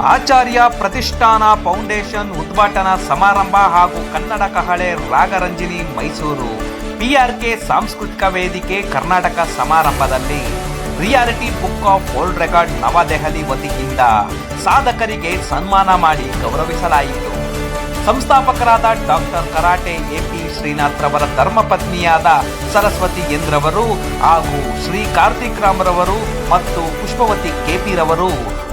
ಆಚಾರ್ಯ ಪ್ರತಿಷ್ಠಾನ ಫೌಂಡೇಶನ್ ಉದ್ಘಾಟನಾ ಸಮಾರಂಭ ಹಾಗೂ ಕನ್ನಡ ಕಹಳೆ ರಾಗರಂಜಿನಿ ಮೈಸೂರು PRK ಸಾಂಸ್ಕೃತಿಕ ವೇದಿಕೆ ಕರ್ನಾಟಕ ಸಮಾರಂಭದಲ್ಲಿ reality book of world record Navadehali ವತಿಯಿಂದ ಸಾಧಕರಿಗೆ ಸನ್ಮಾನ ಮಾಡಿ ಗೌರವಿಸಲಾಯಿತು. ಸಂಸ್ಥಾಪಕರಾದ ಡಾಕ್ಟರ್ ಕರಾಟೆ AP ಶ್ರೀನಾಥ್ ರವರ ಧರ್ಮಪತ್ನಿಯಾದ ಸರಸ್ವತಿ ಎಂದ್ರವರು ಹಾಗೂ ಶ್ರೀ ಕಾರ್ತಿಕ್ ರಾಮ್ರವರು ಮತ್ತು ಪುಷ್ಪವತಿ KP ರವರು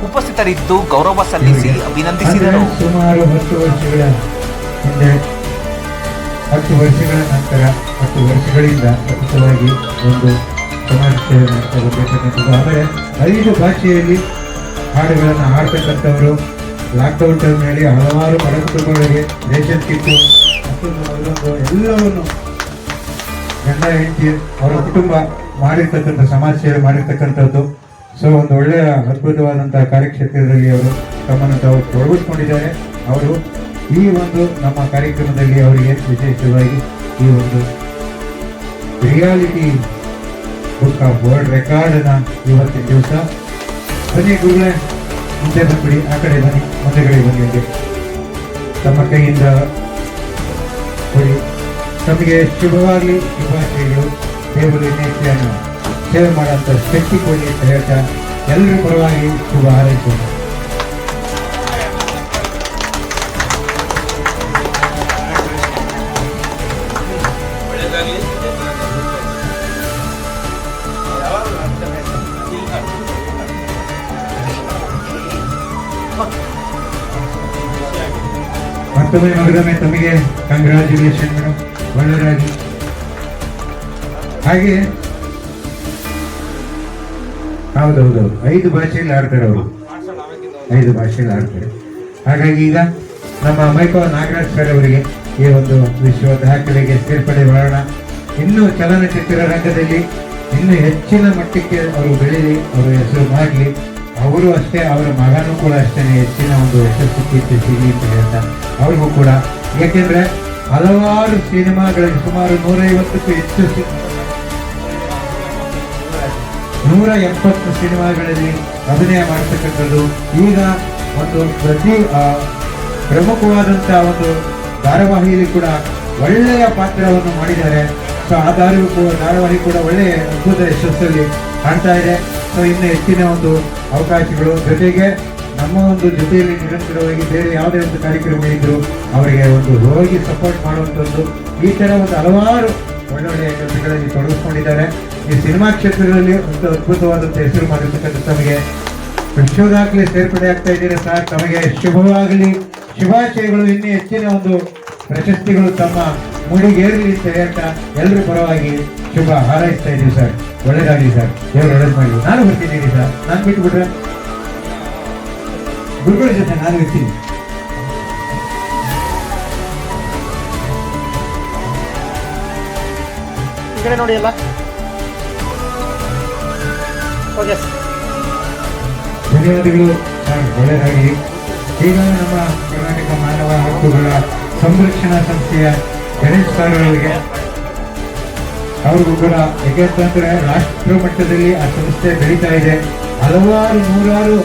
ಉಪಸ್ಥಿತರಿದ್ದು ಗೌರವ ಸಲ್ಲಿಸಿ ಅಭಿನಂದಿಸಿದರು. ಸುಮಾರು 10 ವರ್ಷಗಳ ಹಿಂದೆ 10 ವರ್ಷಗಳ ನಂತರ 10 ವರ್ಷಗಳಿಂದ ಸತತವಾಗಿ ಒಂದು ಸಮಾಜ ಸೇವೆ ಮಾಡ್ತಾ ಬರಬೇಕಂತದ್ದು. ಆದರೆ 5 ಭಾಷೆಯಲ್ಲಿ ಹಾಡುಗಳನ್ನು ಹಾಡ್ತಕ್ಕಂಥವರು ಲಾಕ್ಡೌನ್ ಟೈಮ್ನಲ್ಲಿ ಹಲವಾರು ಬಡ ಕುಟುಂಬಗಳಿಗೆ ರೇಷನ್ ಕಿಟ್ಟು ಮತ್ತೊಂದು ಎಲ್ಲವನ್ನು ಗಂಡ ಹೆಂಡತಿ ಅವರ ಕುಟುಂಬ ಮಾಡಿರ್ತಕ್ಕಂಥ ಸಮಾಜ ಸೇವೆ ಮಾಡಿರ್ತಕ್ಕಂಥದ್ದು. ಸೊ ಒಂದು ಒಳ್ಳೆಯ ಅದ್ಭುತವಾದಂತಹ ಕಾರ್ಯಕ್ಷೇತ್ರದಲ್ಲಿ ಅವರು ತಮ್ಮನ್ನು ತಾವು ತೊಡಗಿಸ್ಕೊಂಡಿದ್ದಾರೆ. ಅವರು ಈ ಒಂದು ನಮ್ಮ ಕಾರ್ಯಕ್ರಮದಲ್ಲಿ ಅವರಿಗೆ ವಿಶೇಷವಾಗಿ ಈ ಒಂದು ರಿಯಾಲಿಟಿ ಬುಕ್ ಆಫ್ ವರ್ಲ್ಡ್ ರೆಕಾರ್ಡ್ನ ಇವತ್ತಿನ ದಿವಸ ಬನ್ನಿ ಗುರುಗಳೇ, ಮುಂದೆ ಬಂದ್ಬಿಡಿ, ಆ ಕಡೆ ಬನ್ನಿ, ಮುಂದೆಗಡೆ ಬನ್ನಿ, ಹಂಗೆ ತಮ್ಮ ಕೈಯಿಂದ ಕೊಡಿ. ತಮಗೆ ಶುಭವಾಗಲಿ, ಶುಭಾಶಯಗಳು. ದೇವರು ಇನ್ನೇನು ಸೇವೆ ಮಾಡುವಂಥ ಶಕ್ತಿ ಕೊಡಿ ಅಂತ ಹೇಳ್ತಾ ಎಲ್ಲರೂ ಪರವಾಗಿ ಶುಭ ಹಾರೈಸೋಣ. ಮತ್ತೊಮ್ಮೆ ಮಗದೊಮ್ಮೆ ತಮಗೆ ಕಂಗ್ರಾಚ್ಯುಲೇಷನ್ ಮೇಡಮ್, ಒಳ್ಳೆಯದಾಗಿ. ಹಾಗೆ ಹೌದೌದು 5 ಭಾಷೆಯಲ್ಲಿ ಆಡ್ತಾರೆ ಅವರು, 5 ಭಾಷೆಯಲ್ಲಿ ಆಡ್ತಾರೆ. ಹಾಗಾಗಿ ಈಗ ನಮ್ಮ ಮೈಕೋ ನಾಗರಾಜ್ ಸರ್ ಅವರಿಗೆ ಈ ಒಂದು ವಿಶ್ವ ದಾಖಲೆಗೆ ಸೇರ್ಪಡೆ ಮಾಡೋಣ. ಇನ್ನೂ ಚಲನಚಿತ್ರ ರಂಗದಲ್ಲಿ ಇನ್ನೂ ಹೆಚ್ಚಿನ ಮಟ್ಟಕ್ಕೆ ಅವರು ಬೆಳೀಲಿ, ಅವರು ಹೆಸರು ಮಾಡಲಿ. ಅವರು ಅಷ್ಟೇ, ಅವರ ಮಗನೂ ಕೂಡ ಅಷ್ಟೇ ಹೆಚ್ಚಿನ ಒಂದು ಯಶಸ್ಸು ಕೀರ್ತಿ ಸಿಗಲಿ ಅಂತ ಹೇಳ್ತಾ ಅವ್ರಿಗೂ ಕೂಡ, ಯಾಕೆಂದ್ರೆ ಹಲವಾರು ಸಿನಿಮಾಗಳಲ್ಲಿ ಸುಮಾರು 150ಕ್ಕೂ ಹೆಚ್ಚು 170 ಸಿನಿಮಾಗಳಲ್ಲಿ ಅಭಿನಯ ಮಾಡ್ತಕ್ಕಂಥದ್ದು. ಈಗ ಒಂದು ಪ್ರತಿ ಪ್ರಮುಖವಾದಂತಹ ಒಂದು ಧಾರಾವಾಹಿಯಲ್ಲಿ ಕೂಡ ಒಳ್ಳೆಯ ಪಾತ್ರವನ್ನು ಮಾಡಿದ್ದಾರೆ. ಸೊ ಆ ಧಾರಾವಾಹಿ ಕೂಡ ಒಳ್ಳೆಯ ಅದ್ಭುತ ಯಶಸ್ಸಲ್ಲಿ ಕಾಣ್ತಾ ಇದೆ. ಸೊ ಇನ್ನು ಹೆಚ್ಚಿನ ಒಂದು ಅವಕಾಶಗಳು, ಜೊತೆಗೆ ನಮ್ಮ ಒಂದು ಜೊತೆಯಲ್ಲಿ ನಿರಂತರವಾಗಿ ಬೇರೆ ಯಾವುದೇ ಒಂದು ಕಾರ್ಯಕ್ರಮ ಇದ್ರು ಅವರಿಗೆ ಒಂದು ಹೋಗಿ ಸಪೋರ್ಟ್ ಮಾಡುವಂಥದ್ದು, ಈ ಥರ ಒಂದು ಹಲವಾರು ಒಳ್ಳೊಳ್ಳೆಯ ಕೆಲಸಗಳಲ್ಲಿ ತೊಡಗಿಸ್ಕೊಂಡಿದ್ದಾರೆ. ಈ ಸಿನಿಮಾ ಕ್ಷೇತ್ರದಲ್ಲಿ ಒಂದು ಅದ್ಭುತವಾದಂಥ ಹೆಸರು ಮಾಡಿರ್ತಕ್ಕಂಥ ತಮಗೆ ವಿಶ್ವದಾಗಲೇ ಸೇರ್ಪಡೆ ಆಗ್ತಾ ಇದ್ದೀರಾ ಸರ್. ತಮಗೆ ಶುಭವಾಗಲಿ, ಶುಭಾಶಯಗಳು. ಇನ್ನೂ ಹೆಚ್ಚಿನ ಒಂದು ಪ್ರಶಸ್ತಿಗಳು ತಮ್ಮ ಮುಡಿಗೇರಲಿ ಅಂತ ಹೇಳ್ತಾ ಎಲ್ಲರೂ ಪರವಾಗಿ ಶುಭ ಹಾರೈಸ್ತಾ ಇದ್ದೀವಿ ಸರ್. ಒಳ್ಳೇದಾಗಲಿ ಸರ್, ದೇವರು ಒಳ್ಳೇದು ಮಾಡಲಿ. ನಾನು ಬರ್ತಿದ್ದೀನಿ ಸರ್, ನಾನು ಬಿಟ್ಬಿಟ್ರೆ ಗುರುಗಳ ಜೊತೆ ನಾನು ಇರ್ತೀನಿ. ಈ ಕಡೆ ನೋಡಿ ಎಲ್ಲ. ಧನ್ಯವಾದಗಳು ಸರ್, ಒಳ್ಳೆಯದಾಗಲಿ. ಈಗ ನಮ್ಮ ಕರ್ನಾಟಕ ಮಾನವ ಹಕ್ಕುಗಳ ಸಂರಕ್ಷಣಾ ಸಂಸ್ಥೆಯ ಗಣೇಶ್ ಸರ್ ಅವರಿಗೆ ಅವ್ರಿಗೂ ಕೂಡ, ಯಾಕೆಂತಂದ್ರೆ ರಾಷ್ಟ್ರ ಮಟ್ಟದಲ್ಲಿ ಆ ಸಂಸ್ಥೆ ಬೆಳೀತಾ ಇದೆ. ಹಲವಾರು 100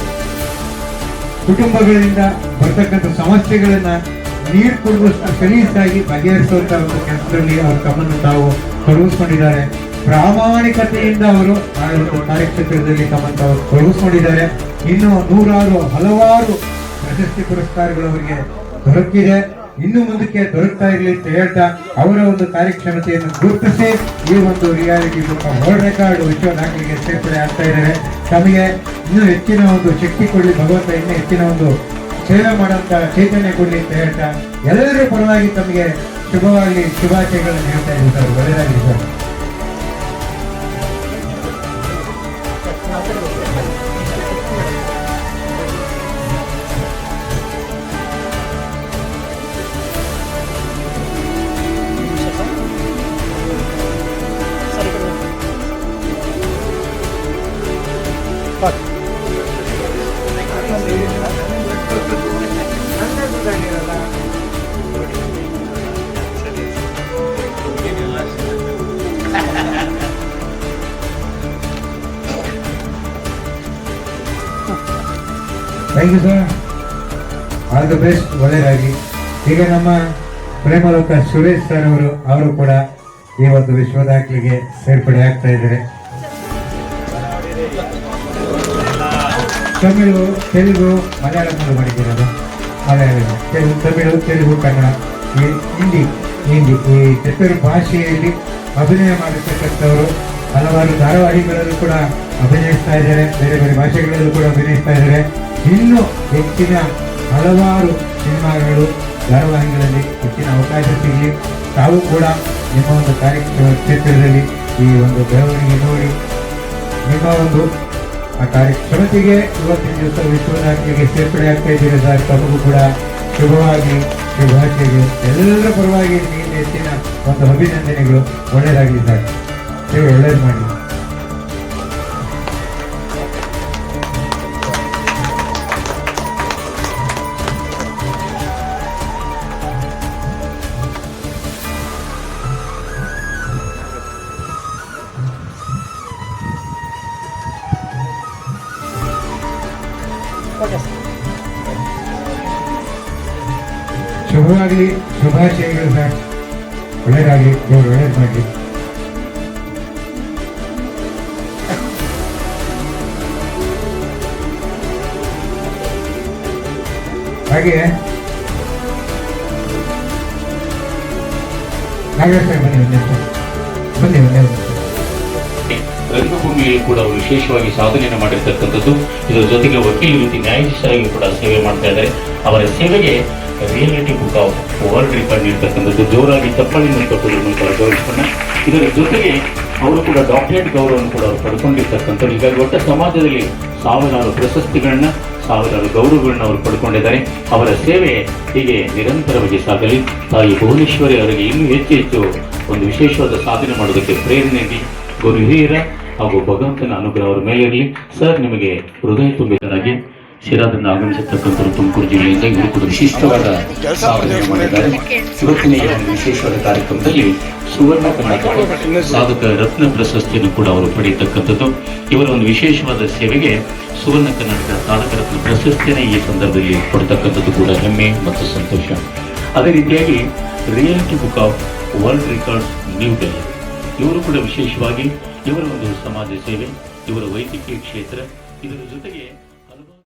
ಕುಟುಂಬಗಳಿಂದ ಬರ್ತಕ್ಕಂಥ ಸಮಸ್ಯೆಗಳನ್ನ ನೀರು ಕೊಡುವಷ್ಟು ಸಲೀಸಾಗಿ ಬಗೆಹರಿಸುವಂತ ಒಂದು ಕೆಲಸದಲ್ಲಿ ಅವರು ತಮ್ಮನ್ನು ತಾವು ತೊಡಗಿಸ್ಕೊಂಡಿದ್ದಾರೆ. ಪ್ರಾಮಾಣಿಕತೆಯಿಂದ ಅವರು ಆ ಒಂದು ಕಾರ್ಯಕ್ಷೇತ್ರದಲ್ಲಿ ತಮ್ಮನ್ನು ತಾವು ತೊಡಗಿಸ್ಕೊಂಡಿದ್ದಾರೆ. ಇನ್ನು 100 ಹಲವಾರು ಪ್ರಶಸ್ತಿ ಪುರಸ್ಕಾರಗಳು ಅವರಿಗೆ ದೊರಕಿದೆ, ಇನ್ನು ಮುಂದಕ್ಕೆ ದೊರಕ್ತಾ ಇರಲಿ ಅಂತ ಹೇಳ್ತಾ ಅವರ ಒಂದು ಕಾರ್ಯಕ್ಷಮತೆಯನ್ನು ಗುರುತಿಸಿ ಈ ಒಂದು reality book of world record ವಿಶ್ವ ದಾಖಲೆಗೆ ಸೇರ್ಪಡೆ ಆಗ್ತಾ ಇದ್ದಾರೆ. ತಮಗೆ ಇನ್ನೂ ಹೆಚ್ಚಿನ ಒಂದು ಶಕ್ತಿ ಕೊಡಲಿ ಭಗವಂತ, ಇನ್ನೂ ಹೆಚ್ಚಿನ ಒಂದು ಸೇವೆ ಮಾಡುವಂತ ಚೈತನ್ಯ ಕೊಡಲಿ ಅಂತ ಹೇಳ್ತಾ ಎಲ್ಲರೂ ಪರವಾಗಿ ತಮಗೆ ಶುಭವಾಗಲಿ, ಶುಭಾಶಯಗಳನ್ನು ಹೇಳ್ತಾ ಇದ್ದೀವಿ ಸರ್. ಒಳ್ಳೆಯದಾಗಲಿ sir. Thank you, sir. All the best, ಒಳ್ಳೆಯದಾಗಿ. ಈಗ ನಮ್ಮ ಪ್ರೇಮಲೋಕ ಸುರೇಶ್ ಸರ್ ಅವರು ಕೂಡ ಈ ಒಂದು ವಿಶ್ವ ದಾಖಲೆಗೆ ಸೇರ್ಪಡೆ ಆಗ್ತಾ ಇದ್ದಾರೆ. ತಮಿಳು, ತೆಲುಗು, ಮಲಯಾಳಂ ಮಾಡಿದ್ದೀರಲ್ಲ, ತಮಿಳು, ತೆಲುಗು, ಕನ್ನಡ, ಹಿಂದಿ ಈ ಚತುರ್ ಭಾಷೆಯಲ್ಲಿ ಅಭಿನಯ ಮಾಡಿರ್ತಕ್ಕಂಥವರು ಹಲವಾರು ಧಾರಾವಾಹಿಗಳಲ್ಲೂ ಕೂಡ ಅಭಿನಯಿಸ್ತಾ ಇದ್ದಾರೆ, ಬೇರೆ ಬೇರೆ ಭಾಷೆಗಳಲ್ಲೂ ಕೂಡ ಅಭಿನಯಿಸ್ತಾ ಇದ್ದಾರೆ. ಇನ್ನೂ ಹೆಚ್ಚಿನ ಹಲವಾರು ಸಿನಿಮಾಗಳು, ಧಾರಾವಾಹಿಗಳಲ್ಲಿ ಹೆಚ್ಚಿನ ಅವಕಾಶ ಸಿಗಲಿ. ತಾವು ಕೂಡ ನಿಮ್ಮ ಒಂದು ಕಾರ್ಯಕ್ರಮ ಕ್ಷೇತ್ರದಲ್ಲಿ ಈ ಒಂದು ಬೆಳವಣಿಗೆ ನೋಡಿ ನಿಮ್ಮ ಒಂದು ಆ ಕಾರ್ಯಕ್ರಮಕ್ಕೆ ಇವತ್ತಿನ ದಿವಸ ವಿಶ್ವ ದಾಖಲೆಗೆ ಸೇರ್ಪಡೆ ಆಗ್ತಾ ಇದ್ದೀರಿ ಸರ್. ತಮಗೂ ಕೂಡ ಶುಭವಾಗಿ, ಶುಭಾಶಯಗಳು. ಎಲ್ಲರ ಪರವಾಗಿ ನಿಮಗೆ ಹೆಚ್ಚಿನ ಒಂದು ಅಭಿನಂದನೆಗಳು. ಒಳ್ಳೆಯದಾಗಲಿ ಸರ್, ನೀವು ಒಳ್ಳೇದು ಮಾಡಿ. ಶುಭವಾಗಲಿ, ಶುಭಾಶಯಗಳು ಸರ್. ಒಳ್ಳೆಯದಾಗಲಿ, ದೇವರು ಒಳ್ಳೇದು ಮಾಡಲಿ. ಹಾಗೆ ನಾಗೇಶ್ ಸರ್ ಬನ್ನಿ. ರಂಗಭೂಮಿಯಲ್ಲಿ ಕೂಡ ಅವರು ವಿಶೇಷವಾಗಿ ಸಾಧನೆಯನ್ನು ಮಾಡಿರ್ತಕ್ಕಂಥದ್ದು. ಇದರ ಜೊತೆಗೆ ವಕೀಲ ವೃತ್ತಿ ನ್ಯಾಯಾಧೀಶರಾಗಿ ಕೂಡ ಸೇವೆ ಮಾಡ್ತಾ ಇದ್ದಾರೆ. ಅವರ ಸೇವೆಗೆ reality book of world record ನೀಡತಕ್ಕಂಥದ್ದು. ಜೋರಾಗಿ ಚಪ್ಪಾಳಿಯನ್ನು ಕೊಟ್ಟುದನ್ನು ಕೂಡ ಗೌರವಿಸೋಣ. ಇದರ ಜೊತೆಗೆ ಅವರು ಕೂಡ ಡಾಕ್ಟರೇಟ್ ಗೌರವವನ್ನು ಕೂಡ ಅವರು ಪಡ್ಕೊಂಡಿರ್ತಕ್ಕಂಥದ್ದು. ಹೀಗಾಗಿ ಒಟ್ಟ ಸಮಾಜದಲ್ಲಿ ಸಾವಿರಾರು ಪ್ರಶಸ್ತಿಗಳನ್ನ, ಸಾವಿರಾರು ಗೌರವಗಳನ್ನ ಅವರು ಪಡ್ಕೊಂಡಿದ್ದಾರೆ. ಅವರ ಸೇವೆ ಹೀಗೆ ನಿರಂತರವಾಗಿ ಸಾಗಲಿ. ತಾಯಿ ಭುವನೇಶ್ವರಿ ಅವರಿಗೆ ಇನ್ನೂ ಹೆಚ್ಚು ಹೆಚ್ಚು ಒಂದು ವಿಶೇಷವಾದ ಸಾಧನೆ ಮಾಡೋದಕ್ಕೆ ಪ್ರೇರಣೆಯಾಗಿ ಗುರು ಹಿರಿಯರ ಹಾಗೂ ಭಗವಂತನ ಅನುಗ್ರಹ ಅವರ ಮೇಲೆ ಇರಲಿ. ಸರ್, ನಿಮಗೆ ಹೃದಯ ತುಂಬಿದರಾಗಿ ಶಿರಾದಿಂದ ಆಗಮಿಸಿರ್ತಕ್ಕಂಥವರು ತುಮಕೂರು ಜಿಲ್ಲೆಯಿಂದ. ಇವರು ಕೂಡ ವಿಶಿಷ್ಟವಾದ ಸಾಧನೆ ಮಾಡಿದ್ದಾರೆ. ಇವತ್ತಿನ ಈ ಒಂದು ವಿಶೇಷವಾದ ಕಾರ್ಯಕ್ರಮದಲ್ಲಿ ಸುವರ್ಣ ಕರ್ನಾಟಕ ಸಾಧಕ ರತ್ನ ಪ್ರಶಸ್ತಿಯನ್ನು ಕೂಡ ಅವರು ಪಡೆಯತಕ್ಕಂಥದ್ದು. ಇವರ ಒಂದು ವಿಶೇಷವಾದ ಸೇವೆಗೆ ಸುವರ್ಣ ಕರ್ನಾಟಕ ಸಾಧಕ ರತ್ನ ಪ್ರಶಸ್ತಿಯನ್ನು ಈ ಸಂದರ್ಭದಲ್ಲಿ ಕೊಡ್ತಕ್ಕಂಥದ್ದು ಕೂಡ ಹೆಮ್ಮೆ ಮತ್ತು ಸಂತೋಷ. ಅದೇ ರೀತಿಯಾಗಿ reality book of world records new Delhi, ಇವರು ಕೂಡ ವಿಶೇಷವಾಗಿ ಇವರ ಒಂದು ಸಮಾಜ ಸೇವೆ, ಇವರ ವೈದ್ಯಕೀಯ ಕ್ಷೇತ್ರ, ಇದರ ಜೊತೆಗೆ